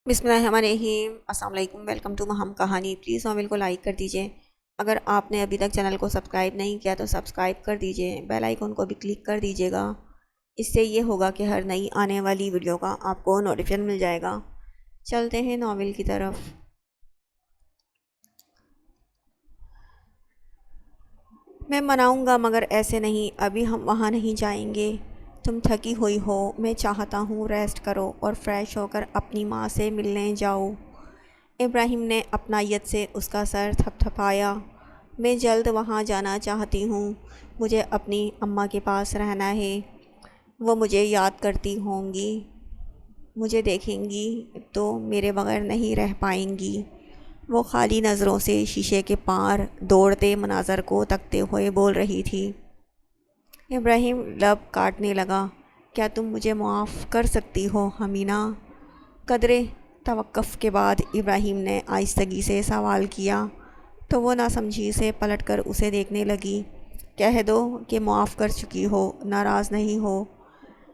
بسم اللہ الرحمن الرحیم۔ السلام علیکم، ویلکم ٹو مہم کہانی۔ پلیز ناول کو لائک کر دیجئے۔ اگر آپ نے ابھی تک چینل کو سبسکرائب نہیں کیا تو سبسکرائب کر دیجئے، بیل آئیکن کو بھی کلک کر دیجئے گا۔ اس سے یہ ہوگا کہ ہر نئی آنے والی ویڈیو کا آپ کو نوٹیفیکیشن مل جائے گا۔ چلتے ہیں ناول کی طرف۔ میں مناؤں گا مگر ایسے نہیں، ابھی ہم وہاں نہیں جائیں گے۔ تم تھکی ہوئی ہو، میں چاہتا ہوں ریسٹ کرو اور فریش ہو کر اپنی ماں سے ملنے جاؤ۔ ابراہیم نے اپنائیت سے اس کا سر تھپ تھپایا۔ میں جلد وہاں جانا چاہتی ہوں، مجھے اپنی اماں کے پاس رہنا ہے۔ وہ مجھے یاد کرتی ہوں گی، مجھے دیکھیں گی تو میرے بغیر نہیں رہ پائیں گی۔ وہ خالی نظروں سے شیشے کے پار دوڑتے مناظر کو تکتے ہوئے بول رہی تھی۔ ابراہیم لب کاٹنے لگا۔ کیا تم مجھے معاف کر سکتی ہو حمینہ؟ قدرے توقف کے بعد ابراہیم نے آہستگی سے سوال کیا تو وہ ناسمجھی سے پلٹ کر اسے دیکھنے لگی۔ کہہ دو کہ معاف کر چکی ہو، ناراض نہیں ہو۔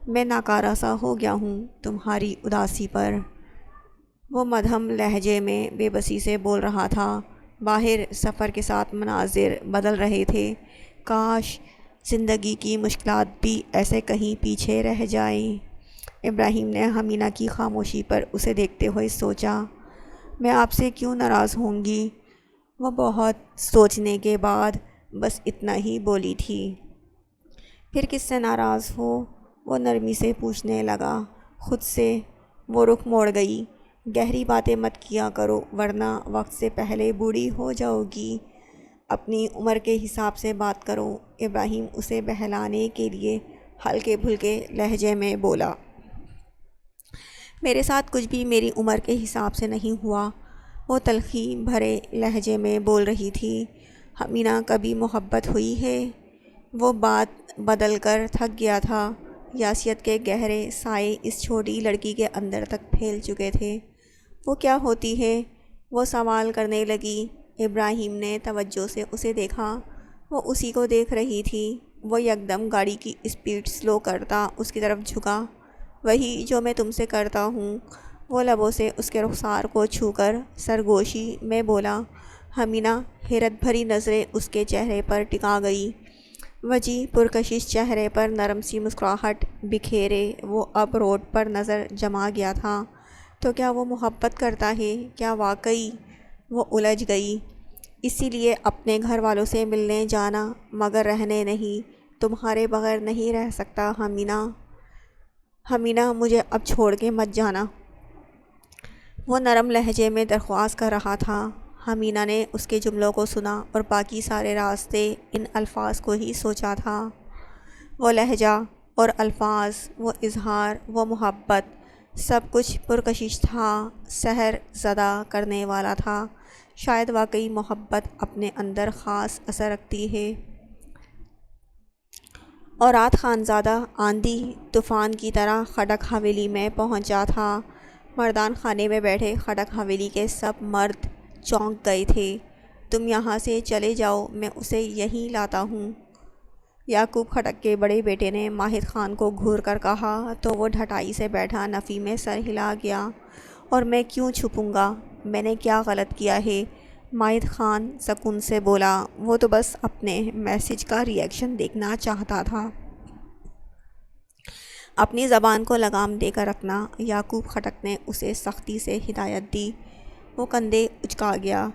میں ناکارہ سا ہو گیا ہوں تمہاری اداسی پر۔ وہ مدھم لہجے میں بے بسی سے بول رہا تھا۔ باہر سفر کے ساتھ مناظر بدل رہے تھے۔ کاش زندگی کی مشکلات بھی ایسے کہیں پیچھے رہ جائیں۔ ابراہیم نے حمینہ کی خاموشی پر اسے دیکھتے ہوئے سوچا، میں آپ سے کیوں ناراض ہوں گی؟ وہ بہت سوچنے کے بعد بس اتنا ہی بولی تھی۔ پھر کس سے ناراض ہو؟ وہ نرمی سے پوچھنے لگا۔ خود سے۔ وہ رخ موڑ گئی۔ گہری باتیں مت کیا کرو ورنہ وقت سے پہلے بوڑھی ہو جاؤ گی۔ اپنی عمر کے حساب سے بات کرو۔ ابراہیم اسے بہلانے کے لیے ہلکے پھلکے لہجے میں بولا۔ میرے ساتھ کچھ بھی میری عمر کے حساب سے نہیں ہوا۔ وہ تلخی بھرے لہجے میں بول رہی تھی۔ حمینہ کبھی محبت ہوئی ہے؟ وہ بات بدل کر تھک گیا تھا۔ یاسیت کے گہرے سائے اس چھوٹی لڑکی کے اندر تک پھیل چکے تھے۔ وہ کیا ہوتی ہے؟ وہ سوال کرنے لگی۔ ابراہیم نے توجہ سے اسے دیکھا۔ وہ اسی کو دیکھ رہی تھی۔ وہ یکدم گاڑی کی اسپیڈ سلو کرتا اس کی طرف جھکا۔ وہی جو میں تم سے کرتا ہوں۔ وہ لبوں سے اس کے رخسار کو چھو کر سرگوشی میں بولا۔ حمینہ حیرت بھری نظریں اس کے چہرے پر ٹکا گئی۔ وجیح پرکشش چہرے پر نرم سی مسکراہٹ بکھیرے وہ اب روڈ پر نظر جما گیا تھا۔ تو کیا وہ محبت کرتا ہے؟ کیا واقعی؟ وہ الجھ گئی۔ اسی لیے اپنے گھر والوں سے ملنے جانا مگر رہنے نہیں، تمہارے بغیر نہیں رہ سکتا حمینہ۔ حمینہ مجھے اب چھوڑ کے مت جانا۔ وہ نرم لہجے میں درخواست کر رہا تھا۔ حمینہ نے اس کے جملوں کو سنا اور باقی سارے راستے ان الفاظ کو ہی سوچا تھا۔ وہ لہجہ اور الفاظ، وہ اظہار، وہ محبت، سب کچھ پرکشش تھا، سحر زدہ کرنے والا تھا۔ شاید واقعی محبت اپنے اندر خاص اثر رکھتی ہے۔ اور رات خانزادہ آندھی طوفان کی طرح خٹک حویلی میں پہنچا تھا۔ مردان خانے میں بیٹھے خٹک حویلی کے سب مرد چونک گئے تھے۔ تم یہاں سے چلے جاؤ، میں اسے یہیں لاتا ہوں۔ یعقوب خٹک کے بڑے بیٹے نے ماہد خان کو گھور کر کہا تو وہ ڈھٹائی سے بیٹھا نفی میں سر ہلا گیا۔ اور میں کیوں چھپوں گا؟ میں نے کیا غلط کیا ہے؟ ماہد خان سکون سے بولا۔ وہ تو بس اپنے میسج کا ری ایکشن دیکھنا چاہتا تھا۔ اپنی زبان کو لگام دے کر رکھنا، یعقوب خٹک نے اسے سختی سے ہدایت دی۔ وہ کندھے اچکا گیا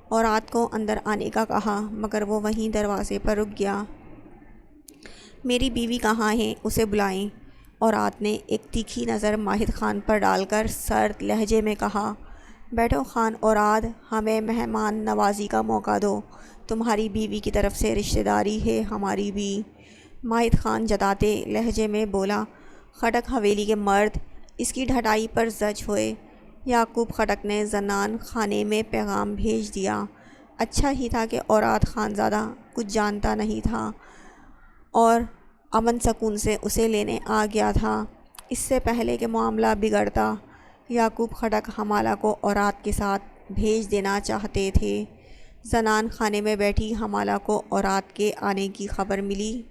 اور رات کو اندر آنے کا کہا مگر وہ وہیں دروازے پر رک گیا۔ میری بیوی کہاں ہے؟ اسے بلائیں۔ اور رات نے ایک تیکھی نظر ماہد خان پر ڈال کر سرد لہجے میں کہا، بیٹھو خان اوراد، ہمیں مہمان نوازی کا موقع دو، تمہاری بیوی کی طرف سے رشتہ داری ہے ہماری بھی۔ ماہد خان جتاتے لہجے میں بولا۔ خٹک حویلی کے مرد اس کی ڈھٹائی پر زج ہوئے۔ یعقوب خٹک نے زنان خانے میں پیغام بھیج دیا۔ اچھا ہی تھا کہ اوراد خانزادہ کچھ جانتا نہیں تھا اور امن سکون سے اسے لینے آ گیا تھا، اس سے پہلے کہ معاملہ بگڑتا۔ یعقوب خٹک حمالہ کو اوراد کے ساتھ بھیج دینا چاہتے تھے۔ زنان خانے میں بیٹھی حمالہ کو اوراد کے آنے کی خبر ملی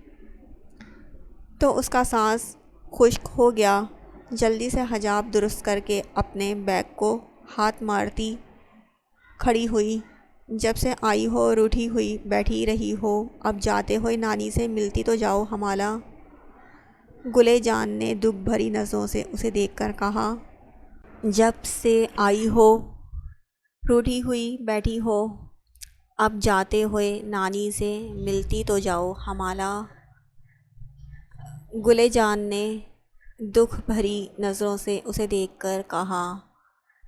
تو اس کا سانس خشک ہو گیا۔ جلدی سے حجاب درست کر کے اپنے بیگ کو ہاتھ مارتی کھڑی ہوئی۔ جب سے آئی ہو روٹھی ہوئی بیٹھی رہی ہو، اب جاتے ہوئے نانی سے ملتی تو جاؤ ہمالہ۔ گلے جان نے دکھ بھری نظروں سے اسے دیکھ کر کہا۔ جب سے آئی ہو روٹھی ہوئی بیٹھی ہو، اب جاتے ہوئے نانی سے ملتی تو جاؤ ہمالہ۔ گلے جان نے دکھ بھری نظروں سے اسے دیکھ کر کہا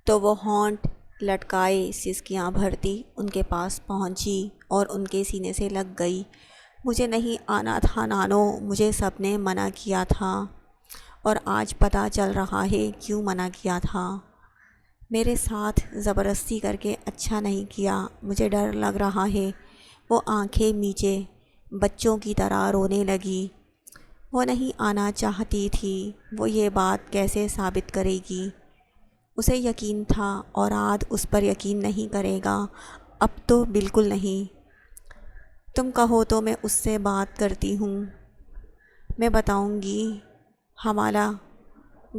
تو وہ ہونٹ لٹکائے سسکیاں بھرتی ان کے پاس پہنچی اور ان کے سینے سے لگ گئی۔ مجھے نہیں آنا تھا نانو، مجھے سب نے منع کیا تھا، اور آج پتہ چل رہا ہے کیوں منع کیا تھا۔ میرے ساتھ زبردستی کر کے اچھا نہیں کیا، مجھے ڈر لگ رہا ہے۔ وہ آنکھیں میچے بچوں کی طرح رونے لگی۔ وہ نہیں آنا چاہتی تھی، وہ یہ بات کیسے ثابت کرے گی؟ اسے یقین تھا اوراد اس پر یقین نہیں کرے گا، اب تو بالکل نہیں۔ تم کہو تو میں اس سے بات کرتی ہوں، میں بتاؤں گی ہمالہ۔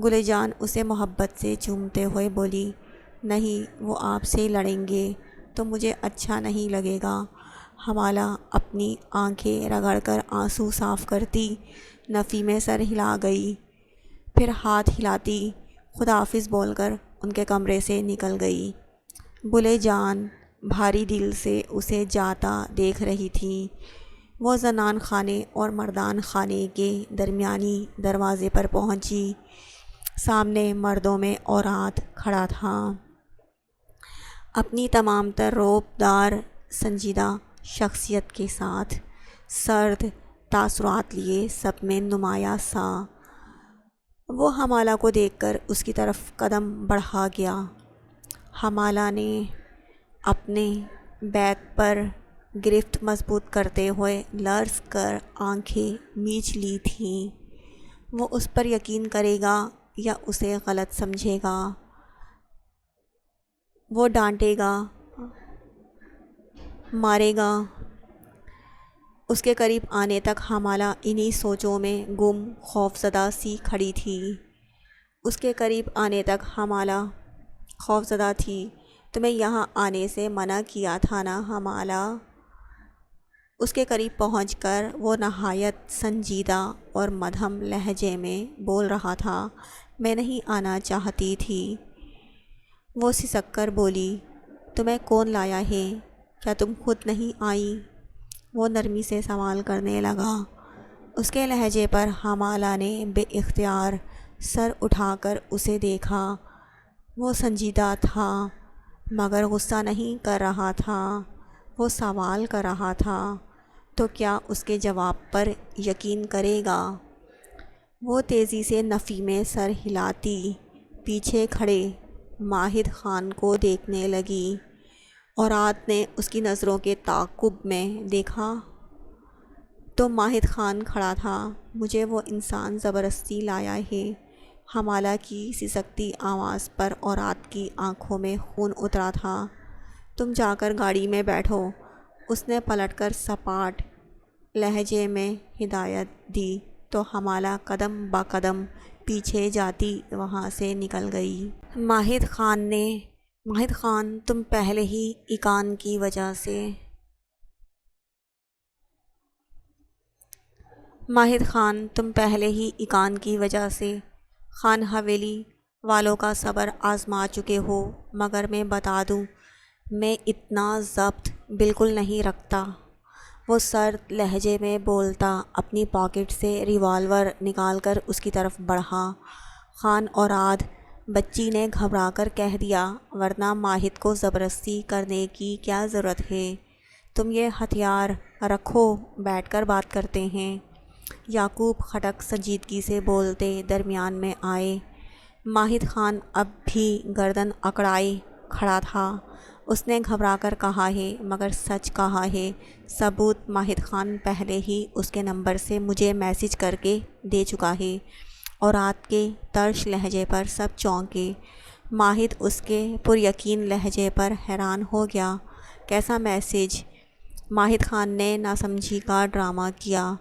گلے جان اسے محبت سے چومتے ہوئے بولی۔ نہیں، وہ آپ سے لڑیں گے تو مجھے اچھا نہیں لگے گا۔ ہمالہ اپنی آنکھیں رگڑ کر آنسو صاف کرتی نفی میں سر ہلا گئی، پھر ہاتھ ہلاتی خدا حافظ بول کر ان کے کمرے سے نکل گئی۔ گلے جان بھاری دل سے اسے جاتا دیکھ رہی تھی۔ وہ زنان خانے اور مردان خانے کے درمیانی دروازے پر پہنچی۔ سامنے مردوں میں اوراد کھڑا تھا، اپنی تمام تر رعب دار سنجیدہ شخصیت کے ساتھ، سرد تاثرات لیے سب میں نمایاں سا۔ وہ ہمالہ کو دیکھ کر اس کی طرف قدم بڑھا گیا۔ ہمالہ نے اپنے بیگ پر گرفت مضبوط کرتے ہوئے لرز کر آنکھیں میچ لی تھیں۔ وہ اس پر یقین کرے گا یا اسے غلط سمجھے گا؟ وہ ڈانٹے گا، مارے گا؟ اس کے قریب آنے تک ہمالہ انہی سوچوں میں گم خوفزدہ سی کھڑی تھی۔ اس کے قریب آنے تک ہمالہ خوفزدہ تھی۔ تمہیں یہاں آنے سے منع کیا تھا نا ہمالہ؟ اس کے قریب پہنچ کر وہ نہایت سنجیدہ اور مدھم لہجے میں بول رہا تھا۔ میں نہیں آنا چاہتی تھی۔ وہ سسک کر بولی۔ تمہیں کون لایا ہے؟ کیا تم خود نہیں آئیں؟ وہ نرمی سے سوال کرنے لگا۔ اس کے لہجے پر ہمالہ نے بے اختیار سر اٹھا کر اسے دیکھا۔ وہ سنجیدہ تھا مگر غصہ نہیں کر رہا تھا، وہ سوال کر رہا تھا تو کیا اس کے جواب پر یقین کرے گا؟ وہ تیزی سے نفی میں سر ہلاتی پیچھے کھڑے ماہد خان کو دیکھنے لگی۔ اوراد نے اس کی نظروں کے تعاقب میں دیکھا تو ماہد خان کھڑا تھا۔ مجھے وہ انسان زبردستی لایا ہے۔ ہمالہ کی سسکتی آواز پر اوراد کی آنکھوں میں خون اترا تھا۔ تم جا کر گاڑی میں بیٹھو، اس نے پلٹ کر سپاٹ لہجے میں ہدایت دی تو ہمالہ قدم با قدم پیچھے جاتی وہاں سے نکل گئی۔ ماہد خان تم پہلے ہی ایقان کی وجہ سے خان حویلی والوں کا صبر آزما چکے ہو، مگر میں بتا دوں میں اتنا ضبط بالکل نہیں رکھتا۔ وہ سرد لہجے میں بولتا اپنی پاکٹ سے ریوالور نکال کر اس کی طرف بڑھا۔ خان اوراد بچی نے گھبرا کر کہہ دیا، ورنہ ماہد کو زبردستی کرنے کی کیا ضرورت ہے؟ تم یہ ہتھیار رکھو، بیٹھ کر بات کرتے ہیں۔ یعقوب خٹک سنجیدگی سے بولتے درمیان میں آئے۔ ماہد خان اب بھی گردن اکڑائے کھڑا تھا۔ اس نے گھبرا کر کہا ہے مگر سچ کہا ہے، ثبوت ماہد خان پہلے ہی اس کے نمبر سے مجھے میسج کر کے دے چکا ہے۔ اوراد کے ترش لہجے پر سب چونکے۔ ماہد اس کے پر یقین لہجے پر حیران ہو گیا۔ کیسا میسج؟ ماہد خان نے ناسمجھی کا ڈرامہ کیا۔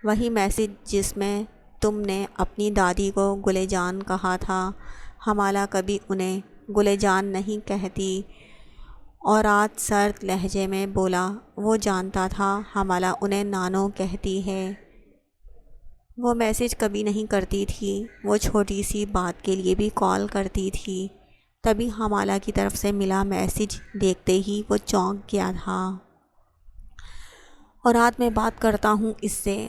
وہی میسج جس میں تم نے اپنی دادی کو گلے جان کہا تھا، حمالہ کبھی انہیں گلے جان نہیں کہتی۔ اورات سرد لہجے میں بولا، وہ جانتا تھا حمالہ انہیں نانو کہتی ہے۔ وہ میسج کبھی نہیں کرتی تھی، وہ چھوٹی سی بات کے لیے بھی کال کرتی تھی۔ تبھی حمالہ کی طرف سے ملا میسج دیکھتے ہی وہ چونک گیا تھا۔ اورات میں بات کرتا ہوں اس سے،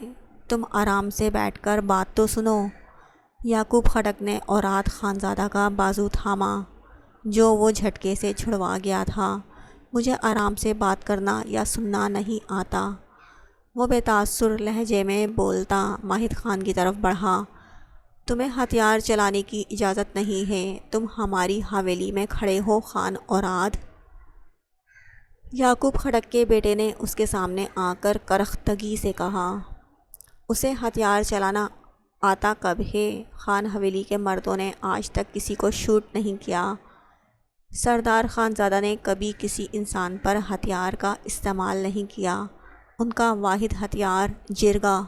تم آرام سے بیٹھ کر بات تو سنو۔ یعقوب خٹک نے اورات خانزادہ کا بازو تھاما جو وہ جھٹکے سے چھڑوا گیا تھا۔ مجھے آرام سے بات کرنا یا سننا نہیں آتا، وہ بے تاثر لہجے میں بولتا ماہد خان کی طرف بڑھا۔ تمہیں ہتھیار چلانے کی اجازت نہیں ہے، تم ہماری حویلی میں کھڑے ہو خان اوراد۔ یعقوب خٹک کے بیٹے نے اس کے سامنے آ کر کرختگی سے کہا، اسے ہتھیار چلانا آتا کب ہے؟ خان حویلی کے مردوں نے آج تک کسی کو شوٹ نہیں کیا۔ سردار خانزادہ نے کبھی کسی انسان پر ہتھیار کا استعمال نہیں کیا، ان کا واحد ہتھیار جرگہ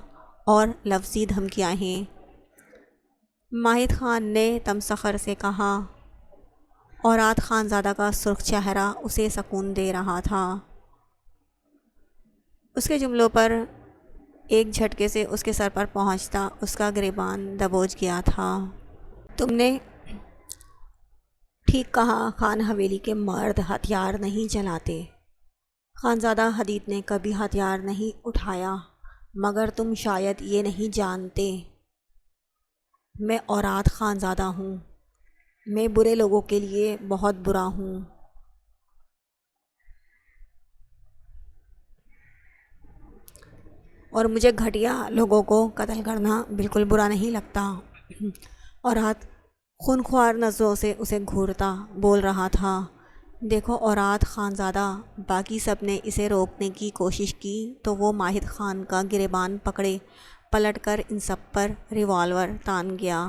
اور لفظی دھمکیاں ہیں۔ ماہد خان نے تمسخر سے کہا۔ اورات خانزادہ کا سرخ چہرہ اسے سکون دے رہا تھا۔ اس کے جملوں پر ایک جھٹکے سے اس کے سر پر پہنچتا اس کا گریبان دبوچ گیا تھا۔ تم نے ٹھیک کہا، خان حویلی کے مرد ہتھیار نہیں چلاتے۔ خانزادہ حدید نے کبھی ہتھیار نہیں اٹھایا، مگر تم شاید یہ نہیں جانتے، میں اورات خانزادہ ہوں، میں برے لوگوں کے لیے بہت برا ہوں۔ اور مجھے گھٹیا لوگوں کو قتل کرنا بالکل برا نہیں لگتا۔ اورات خونخوار نظروں سے اسے گھورتا بول رہا تھا، دیکھو اورات خانزادہ، باقی سب نے اسے روکنے کی کوشش کی تو وہ ماہد خان کا گریبان پکڑے پلٹ کر ان سب پر ریوالور تان گیا۔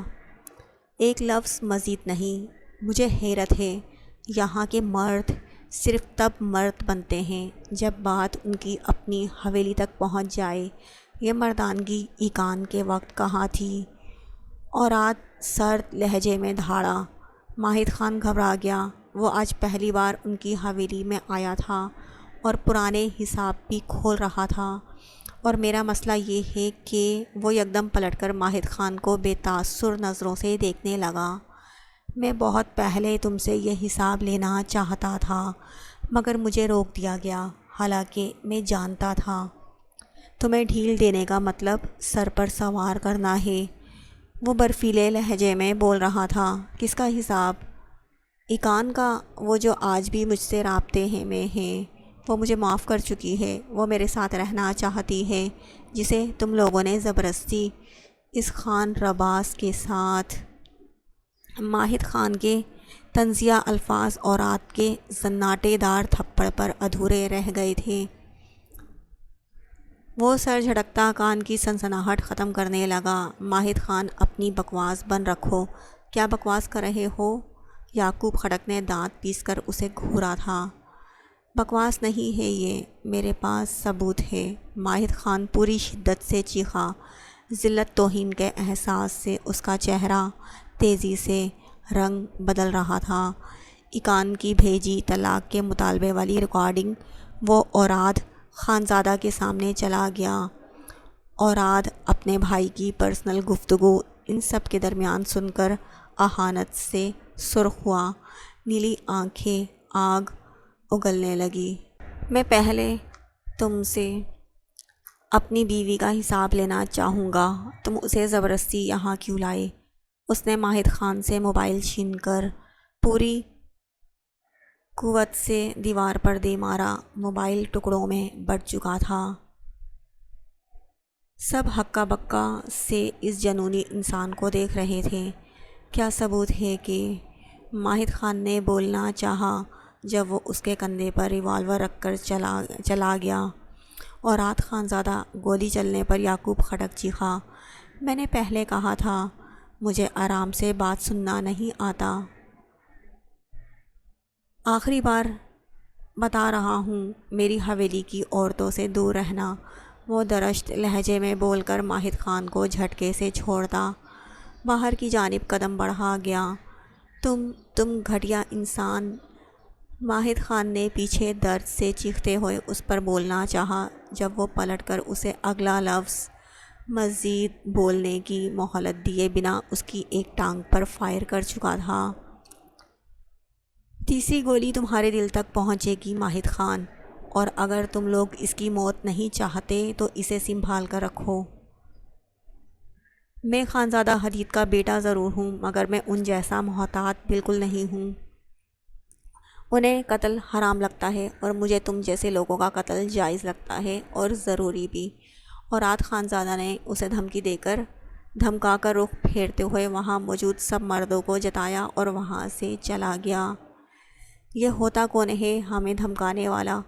ایک لفظ مزید نہیں۔ مجھے حیرت ہے، یہاں کے مرد صرف تب مرد بنتے ہیں جب بات ان کی اپنی حویلی تک پہنچ جائے۔ یہ مردانگی ایکان کے وقت کہاں تھی؟ اورات سرد لہجے میں دھاڑا۔ ماہد خان گھبرا گیا، وہ آج پہلی بار ان کی حویلی میں آیا تھا اور پرانے حساب بھی کھول رہا تھا، اور میرا مسئلہ یہ ہے کہ وہ یکدم پلٹ کر ماہد خان کو بے تاثر نظروں سے دیکھنے لگا۔ میں بہت پہلے تم سے یہ حساب لینا چاہتا تھا، مگر مجھے روک دیا گیا، حالانکہ میں جانتا تھا تمہیں ڈھیل دینے کا مطلب سر پر سوار کرنا ہے۔ وہ برفیلے لہجے میں بول رہا تھا، کس کا حساب؟ ایکان کا، وہ جو آج بھی مجھ سے رابطے میں ہے۔ وہ مجھے معاف کر چکی ہے، وہ میرے ساتھ رہنا چاہتی ہے، جسے تم لوگوں نے زبردستی اس خان رباس کے ساتھ۔ ماہد خان کے طنزیہ الفاظ اورات کے زناٹے دار تھپڑ پر ادھورے رہ گئے تھے۔ وہ سر جھٹکتا کان کی سنسناہٹ ختم کرنے لگا۔ ماہد خان، اپنی بکواس بند رکھو۔ کیا بکواس کر رہے ہو؟ یعقوب خٹک نے دانت پیس کر اسے گھورا تھا۔ بکواس نہیں ہے یہ، میرے پاس ثبوت ہے۔ ماہد خان پوری شدت سے چیخا۔ ذلت توہین کے احساس سے اس کا چہرہ تیزی سے رنگ بدل رہا تھا۔ ایکان کی بھیجی طلاق کے مطالبے والی ریکارڈنگ وہ اوراد خانزادہ کے سامنے چلا گیا۔ اوراد اپنے بھائی کی پرسنل گفتگو ان سب کے درمیان سن کر اہانت سے سرخ ہوا، نیلی آنکھیں آگ اگلنے لگی۔ میں پہلے تم سے اپنی بیوی کا حساب لینا چاہوں گا، تم اسے زبردستی یہاں کیوں لائے؟ اس نے ماہد خان سے موبائل چھین کر پوری قوت سے دیوار پر دے مارا۔ موبائل ٹکڑوں میں بٹ چکا تھا۔ سب ہکا بکا سے اس جنونی انسان کو دیکھ رہے تھے۔ کیا ثبوت ہے کہ؟ ماہد خان نے بولنا چاہا جب وہ اس کے کندھے پر ریوالور رکھ کر چلا گیا۔ اورات خانزادہ، گولی چلنے پر یعقوب خٹک چیخا، میں نے پہلے کہا تھا مجھے آرام سے بات سننا نہیں آتا۔ آخری بار بتا رہا ہوں، میری حویلی کی عورتوں سے دور رہنا۔ وہ درشت لہجے میں بول کر ماہد خان کو جھٹکے سے چھوڑتا باہر کی جانب قدم بڑھا گیا۔ تم گھٹیا انسان! ماہد خان نے پیچھے درد سے چیختے ہوئے اس پر بولنا چاہا جب وہ پلٹ کر اسے اگلا لفظ مزید بولنے کی مہلت دیے بنا اس کی ایک ٹانگ پر فائر کر چکا تھا۔ تیسری گولی تمہارے دل تک پہنچے گی ماہد خان، اور اگر تم لوگ اس کی موت نہیں چاہتے تو اسے سنبھال کر رکھو۔ میں خانزادہ حدید کا بیٹا ضرور ہوں، مگر میں ان جیسا محتاط بالکل نہیں ہوں۔ انہیں قتل حرام لگتا ہے اور مجھے تم جیسے لوگوں کا قتل جائز لگتا ہے اور ضروری بھی۔ اور رات خانزادہ نے اسے دھمکا کر رخ پھیرتے ہوئے وہاں موجود سب مردوں کو جتایا اور وہاں سے چلا گیا۔ یہ ہوتا کون ہے ہمیں دھمکانے والا؟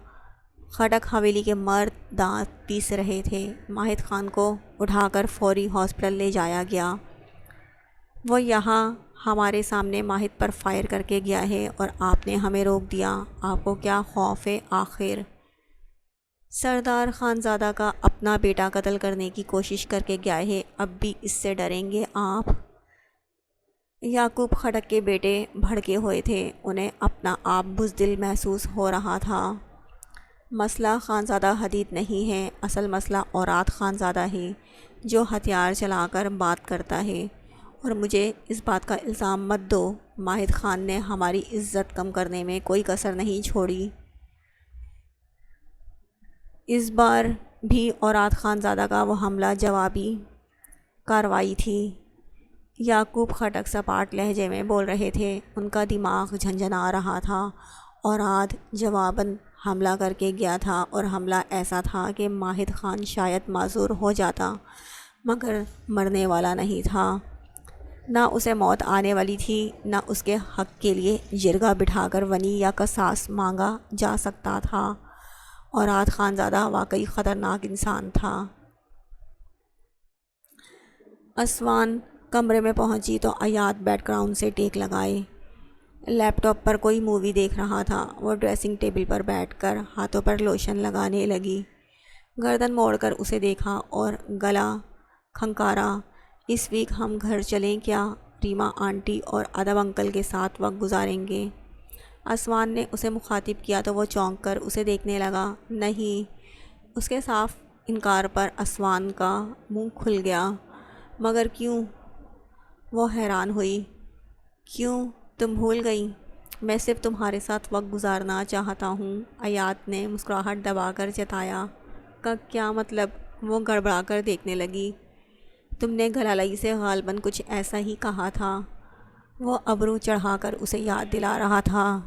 خٹک حویلی کے مرد دانت پیس رہے تھے۔ ماہد خان کو اٹھا کر فوری ہاسپٹل لے جایا گیا۔ وہ یہاں ہمارے سامنے ماہد پر فائر کر کے گیا ہے اور آپ نے ہمیں روک دیا۔ آپ کو کیا خوف ہے آخر؟ سردار خانزادہ کا اپنا بیٹا قتل کرنے کی کوشش کر کے گیا ہے، اب بھی اس سے ڈریں گے آپ؟ یعقوب خٹک کے بیٹے بھڑکے ہوئے تھے، انہیں اپنا آپ بزدل محسوس ہو رہا تھا۔ مسئلہ خانزادہ حدید نہیں ہے، اصل مسئلہ اوراد خانزادہ ہے جو ہتھیار چلا کر بات کرتا ہے، اور مجھے اس بات کا الزام مت دو۔ ماہد خان نے ہماری عزت کم کرنے میں کوئی کسر نہیں چھوڑی۔ اس بار بھی اوراد خانزادہ کا وہ حملہ جوابی کارروائی تھی۔ یعقوب خٹک سپاٹ لہجے میں بول رہے تھے، ان کا دماغ جھنجھنا رہا تھا۔ اوراد جواباً حملہ کر کے گیا تھا، اور حملہ ایسا تھا کہ ماہد خان شاید معذور ہو جاتا، مگر مرنے والا نہیں تھا۔ نہ اسے موت آنے والی تھی، نہ اس کے حق کے لیے جرگہ بٹھا کر ونی یا قصاص مانگا جا سکتا تھا۔ اوراد خانزادہ واقعی خطرناک انسان تھا۔ اسوان کمرے میں پہنچی تو ایاد بیک گراؤنڈ سے ٹیک لگائے لیپ ٹاپ پر کوئی مووی دیکھ رہا تھا۔ وہ ڈریسنگ ٹیبل پر بیٹھ کر ہاتھوں پر لوشن لگانے لگی۔ گردن موڑ کر اسے دیکھا اور گلا کھنکارا، اس ویک ہم گھر چلیں کیا؟ ریما آنٹی اور ادب انکل کے ساتھ وقت گزاریں گے۔ اسوان نے اسے مخاطب کیا تو وہ چونک کر اسے دیکھنے لگا۔ نہیں، اس کے صاف انکار پر اسوان کا منہ کھل گیا۔ مگر کیوں؟ وہ حیران ہوئی۔ کیوں؟ تم بھول گئی؟ میں صرف تمہارے ساتھ وقت گزارنا چاہتا ہوں، ایاد نے مسکراہٹ دبا کر جتایا۔ کا کیا مطلب؟ وہ گڑبڑا کر دیکھنے لگی۔ تم نے گلالئی سے غالباً کچھ ایسا ہی کہا تھا۔ وہ ابرو چڑھا کر اسے یاد دلا رہا تھا۔